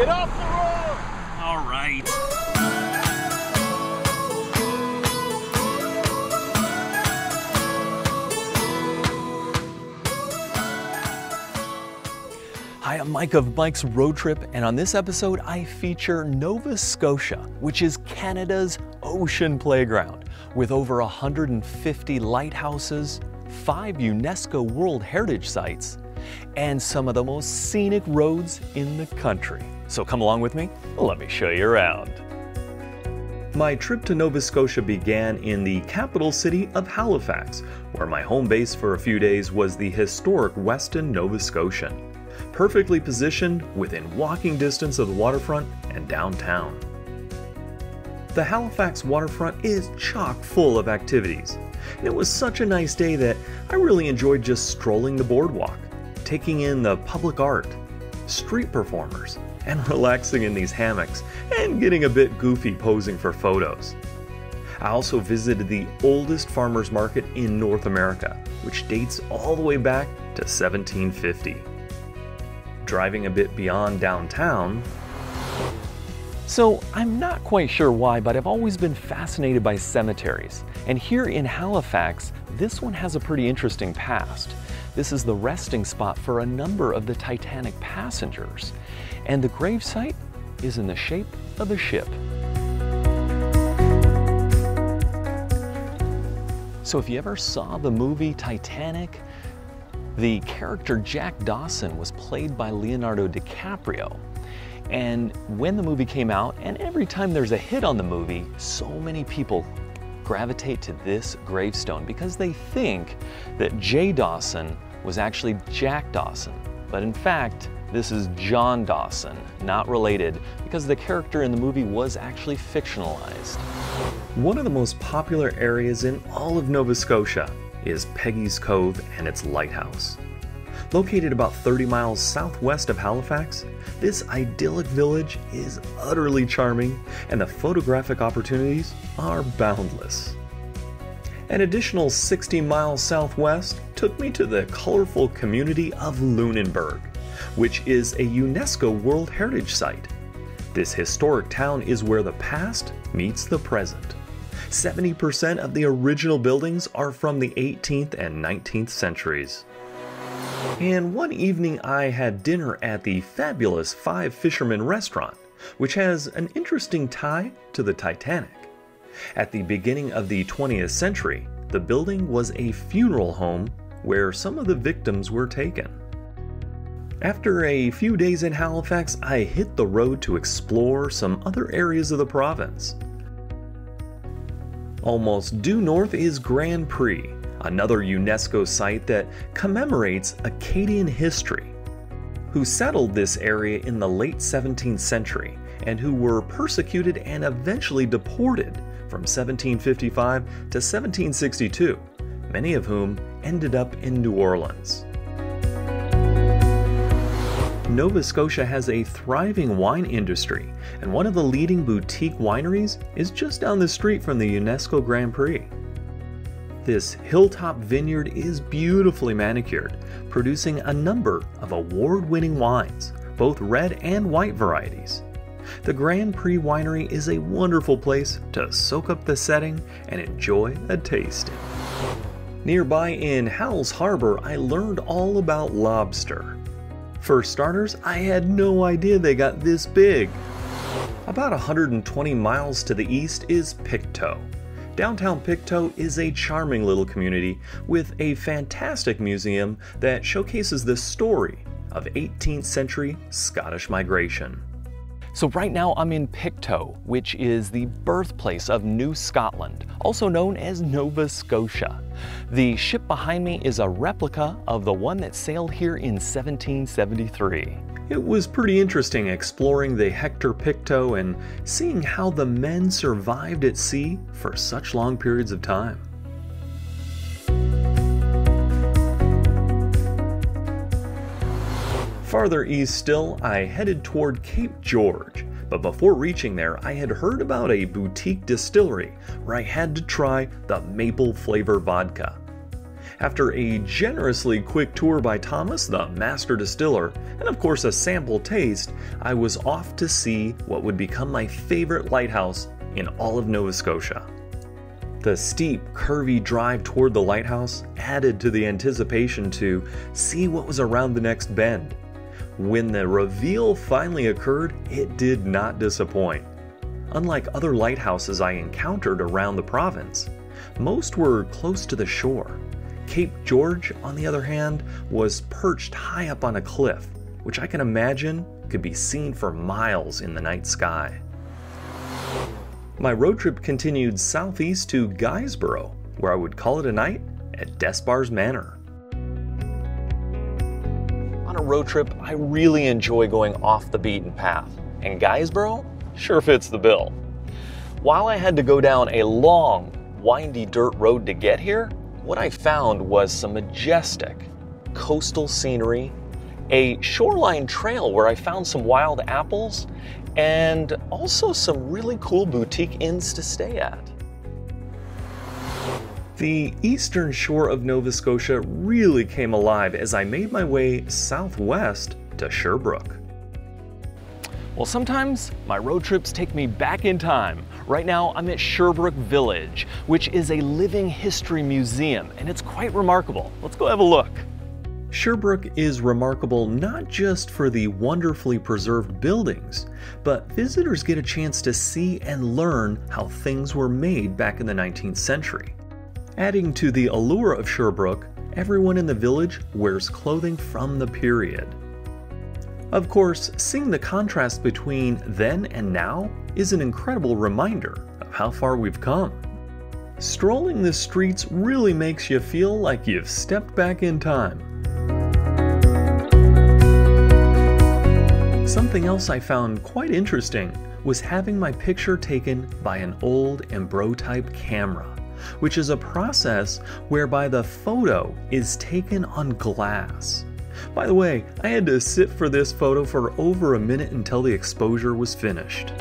off the road! All right. Hi, I'm Mike of Mike's Road Trip, and on this episode I feature Nova Scotia, which is Canada's ocean playground, with over 150 lighthouses, 5 UNESCO World Heritage Sites, and some of the most scenic roads in the country. So come along with me, let me show you around. My trip to Nova Scotia began in the capital city of Halifax, where my home base for a few days was the historic Weston Nova Scotian, perfectly positioned within walking distance of the waterfront and downtown. The Halifax waterfront is chock full of activities. It was such a nice day that I really enjoyed just strolling the boardwalk, taking in the public art, street performers, and relaxing in these hammocks and getting a bit goofy posing for photos. I also visited the oldest farmers market in North America, which dates all the way back to 1750. Driving a bit beyond downtown. So I'm not quite sure why, but I've always been fascinated by cemeteries. And here in Halifax, this one has a pretty interesting past. This is the resting spot for a number of the Titanic passengers. And the gravesite is in the shape of a ship. So if you ever saw the movie Titanic, the character Jack Dawson was played by Leonardo DiCaprio. And when the movie came out, and every time there's a hit on the movie, so many people gravitate to this gravestone because they think that Jay Dawson was actually Jack Dawson. But in fact, this is John Dawson, not related, because the character in the movie was actually fictionalized. One of the most popular areas in all of Nova Scotia is Peggy's Cove and its lighthouse. Located about 30 miles southwest of Halifax, this idyllic village is utterly charming and the photographic opportunities are boundless. An additional 60 miles southwest took me to the colorful community of Lunenburg, which is a UNESCO World Heritage Site. This historic town is where the past meets the present. 70% of the original buildings are from the 18th and 19th centuries. And one evening I had dinner at the fabulous Fisherman restaurant, which has an interesting tie to the Titanic. At the beginning of the 20th century, the building was a funeral home where some of the victims were taken. After a few days in Halifax, I hit the road to explore some other areas of the province. Almost due north is Grand Prix, another UNESCO site that commemorates Acadian history, who settled this area in the late 17th century and who were persecuted and eventually deported from 1755 to 1762, many of whom ended up in New Orleans. Nova Scotia has a thriving wine industry, and one of the leading boutique wineries is just down the street from the UNESCO Grand Prix. This hilltop vineyard is beautifully manicured, producing a number of award-winning wines, both red and white varieties. The Grand Prix Winery is a wonderful place to soak up the setting and enjoy a tasting. Nearby in Hals Harbor, I learned all about lobster. For starters, I had no idea they got this big. About 120 miles to the east is Pictou. Downtown Pictou is a charming little community with a fantastic museum that showcases the story of 18th century Scottish migration. So right now I'm in Pictou, which is the birthplace of New Scotland, also known as Nova Scotia. The ship behind me is a replica of the one that sailed here in 1773. It was pretty interesting exploring the Hector Pictou and seeing how the men survived at sea for such long periods of time. Farther east still, I headed toward Cape George, but before reaching there, I had heard about a boutique distillery where I had to try the maple flavor vodka. After a generously quick tour by Thomas, the master distiller, and of course a sample taste, I was off to see what would become my favorite lighthouse in all of Nova Scotia. The steep, curvy drive toward the lighthouse added to the anticipation to see what was around the next bend. When the reveal finally occurred, it did not disappoint. Unlike other lighthouses I encountered around the province, most were close to the shore. Cape George, on the other hand, was perched high up on a cliff, which I can imagine could be seen for miles in the night sky. My road trip continued southeast to Guysborough, where I would call it a night at Despars Manor. On a road trip, I really enjoy going off the beaten path, and Guysborough sure fits the bill. While I had to go down a long, windy dirt road to get here, what I found was some majestic coastal scenery, a shoreline trail where I found some wild apples, and also some really cool boutique inns to stay at. The eastern shore of Nova Scotia really came alive as I made my way southwest to Sherbrooke. Well, sometimes my road trips take me back in time. Right now, I'm at Sherbrooke Village, which is a living history museum, and it's quite remarkable. Let's go have a look. Sherbrooke is remarkable not just for the wonderfully preserved buildings, but visitors get a chance to see and learn how things were made back in the 19th century. Adding to the allure of Sherbrooke, everyone in the village wears clothing from the period. Of course, seeing the contrast between then and now is an incredible reminder of how far we've come. Strolling the streets really makes you feel like you've stepped back in time. Something else I found quite interesting was having my picture taken by an old ambrotype camera, which is a process whereby the photo is taken on glass. By the way, I had to sit for this photo for over a minute until the exposure was finished.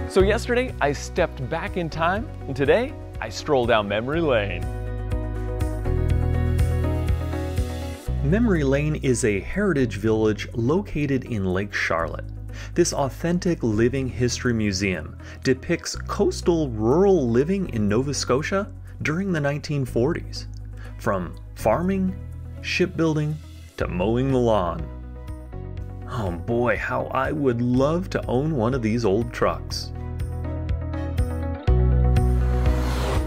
So yesterday I stepped back in time, and today I strolled down memory lane. Memory Lane is a heritage village located in Lake Charlotte. This authentic living history museum depicts coastal rural living in Nova Scotia during the 1940s, from farming, shipbuilding, to mowing the lawn. Oh boy, how I would love to own one of these old trucks.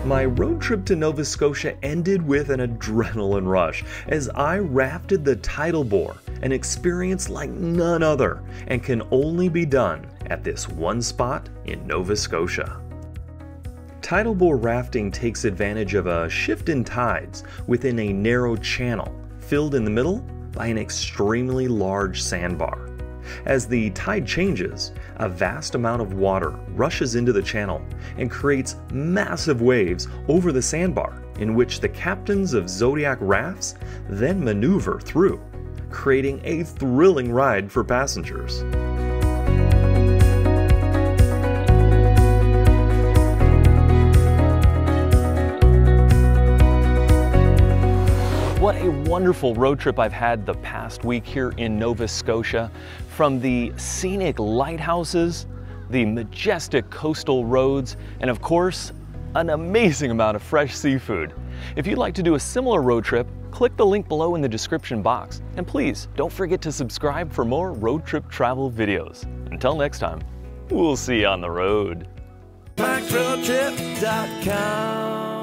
My road trip to Nova Scotia ended with an adrenaline rush as I rafted the tidal bore, an experience like none other, and can only be done at this one spot in Nova Scotia. Tidal bore rafting takes advantage of a shift in tides within a narrow channel filled in the middle by an extremely large sandbar. As the tide changes, a vast amount of water rushes into the channel and creates massive waves over the sandbar, in which the captains of Zodiac rafts then maneuver through, creating a thrilling ride for passengers. What a wonderful road trip I've had the past week here in Nova Scotia. From the scenic lighthouses, the majestic coastal roads, and of course, an amazing amount of fresh seafood. If you'd like to do a similar road trip, click the link below in the description box. And please, don't forget to subscribe for more road trip travel videos. Until next time, we'll see you on the road. MikeRoadTrip.com